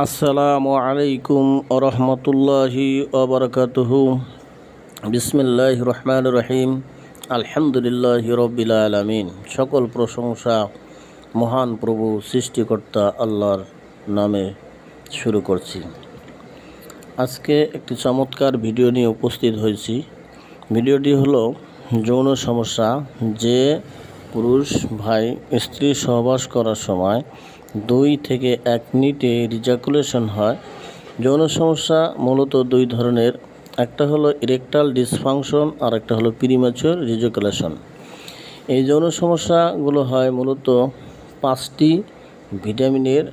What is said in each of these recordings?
আসসালামু আলাইকুম ওরহমতুল্লাহি ওবরকাতুহু। বিসমিল্লাহির রহমানির রহিম। আলহামদুলিল্লাহি রব্বিল আলামিন। সকল প্রশংসা মহান প্রভু সৃষ্টিকর্তা আল্লাহর নামে শুরু করছি। আজকে একটি চমৎকার ভিডিও নিয়ে উপস্থিত হয়েছি। ভিডিওটি হলো যৌন সমস্যা। যে পুরুষ ভাই স্ত্রী সহবাস করার সময় 2 থেকে 1 মিনিটে রিজাকুলেশন হয়। যৌন সমস্যা মূলত 2 ধরনের, একটা হলো ইরেকটাল ডিসফাংশন আর একটা হলো প্রিম্যাচুর রিজাকুলেশন। এই যৌন সমস্যাগুলো হয় মূলত 5টি ভিটামিনের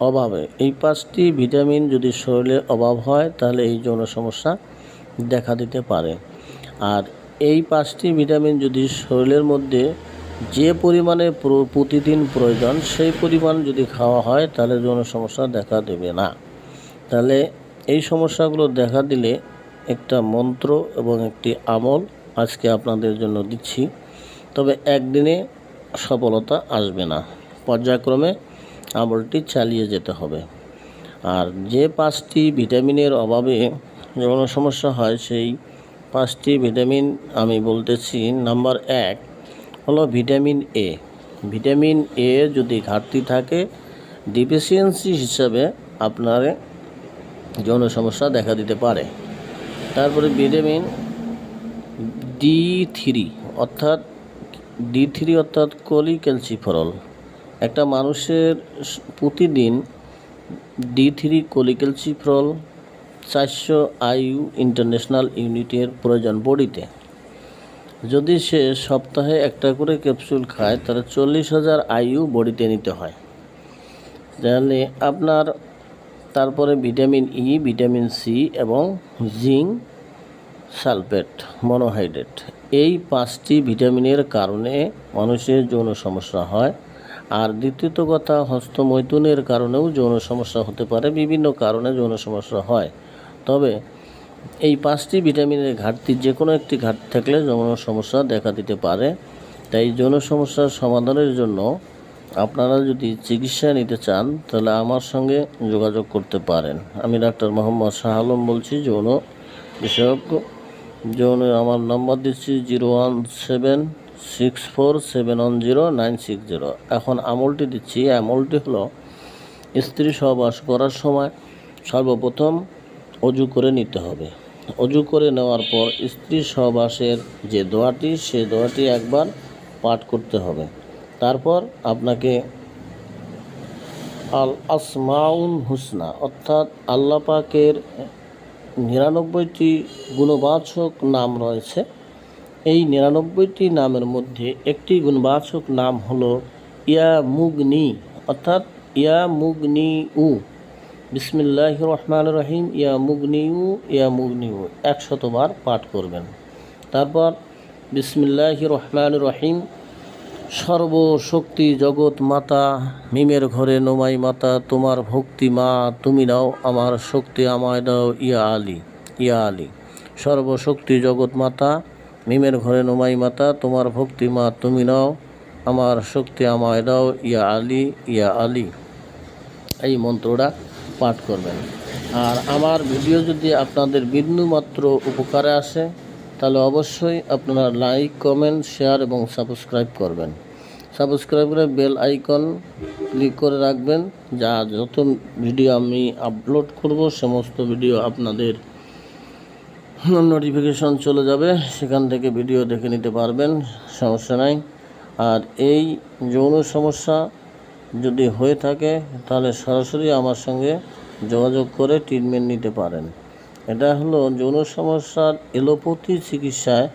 অভাবে। এই 5টি ভিটামিন যদি শরীরে অভাব হয় তাহলে এই যৌন সমস্যা দেখা দিতে পারে। আর এই 5টি ভিটামিন যদি শরীরের মধ্যে যে পরিমাণে প্রতিদিন প্রয়োজন সেই পরিমাণ যদি খাওয়া হয় তাহলে যৌন সমস্যা দেখা দেবে না। তাহলে এই সমস্যাগুলো দেখা দিলে একটা মন্ত্র এবং একটি আমল আজকে আপনাদের জন্য দিচ্ছি। তবে একদিনে সফলতা আসবে না, পর্যায়ক্রমে আমলটি চালিয়ে যেতে হবে। আর যে 5টি ভিটামিনের অভাবে যৌন সমস্যা হয় সেই 5টি ভিটামিন আমি বলতেছি। নাম্বার 1 হলো ভিটামিন এ। ভিটামিন এ যদি ঘাটতি থাকে, ডিফিসিয়েন্সি হিসাবে আপনার যৌন সমস্যা দেখা দিতে পারে। তারপরে ভিটামিন ডি3 অর্থাৎ কোলিক্যালসিফেরল। একটা মানুষের প্রতিদিন ডি3 কোলিক্যালসিফেরল 400 IU ইন্টারন্যাশনাল ইউনিটের প্রয়োজন বডিতে। যদি সে সপ্তাহে একটা করে ক্যাপসুল খায় তাহলে 40,000 IU বডিতে নিতে হয়। তাহলে আপনার তারপরে ভিটামিন ই, ভিটামিন সি এবং জিঙ্ক সালফেট মনোহাইড্রেট, এই 5টি ভিটামিনের কারণে মানুষের যৌন সমস্যা হয়। আর দ্বিতীয়ত কথা, হস্তমৈথুনের কারণেও যৌন সমস্যা হতে পারে। বিভিন্ন কারণে যৌন সমস্যা হয়। তবে এই 5টি ভিটামিনের ঘাটতি যে কোনো একটি ঘাটতি থাকলে যৌন সমস্যা দেখা দিতে পারে। তাই যৌন সমস্যার সমাধানের জন্য আপনারা যদি চিকিৎসা নিতে চান তাহলে আমার সঙ্গে যোগাযোগ করতে পারেন। আমি ডাক্তার মোহাম্মদ শাহ আলম বলছি, যৌন বিশেষজ্ঞ। আমার নম্বর দিচ্ছি 01764710960। এখন আমলটি দিচ্ছি। আমলটি হলো স্ত্রী সহবাস করার সময় সর্বপ্রথম অজু করে নিতে হবে। অজু করে নেওয়ার পর স্ত্রী সহবাসের যে দোয়াটি সেই দোয়াটি একবার পাঠ করতে হবে। তারপর আপনাকে আল আসমাউল হুসনা অর্থাৎ আল্লাহ পাকের 99টি গুণবাচক নাম রয়েছে। এই 99টি নামের মধ্যে একটি গুণবাচক নাম হলো ইয়া মুগনি অর্থাৎ ইয়া মুগনি উ। বিসমিল্লাহির রহমানির রহিম। ইয়া মুগনিউ ইয়া মুগনিউ 100 বার পাঠ করবেন। তারপর বিসমিল্লাহির রহমানির রহিম। সর্বশক্তি জগৎ মাতা, মিমের ঘরে নোমাই মাতা, তোমার ভক্তি মা তুমি নাও, আমার শক্তি আমায় দাও, ইয়া আলী ইয়া আলী। সর্বশক্তি জগৎ মাতা, মিমের ঘরে নোমাই মাতা, তোমার ভক্তি মা তুমি নাও, আমার শক্তি আমায় দাও, ইয়া আলী ইয়া আলী। এই মন্ত্রটা পাঠ করবেন। আর আমার ভিডিও যদি আপনাদের বিন্দুমাত্র উপকারে আসে তাহলে অবশ্যই আপনারা লাইক, কমেন্ট, শেয়ার এবং সাবস্ক্রাইব করবেন। সাবস্ক্রাইব করে বেল আইকন ক্লিক করে রাখবেন, যা যত ভিডিও আমি আপলোড করব সমস্ত ভিডিও আপনাদের নোটিফিকেশন চলে যাবে, সেখান থেকে ভিডিও দেখে নিতে পারবেন, সমস্যা নাই। আর এই যৌন সমস্যা যদি হয়ে থাকে তাহলে সরাসরি আমার সঙ্গে যোগাযোগ করে ট্রিটমেন্ট নিতে পারেন। এটা হলো যৌন সমস্যার এলোপ্যাথি চিকিৎসায়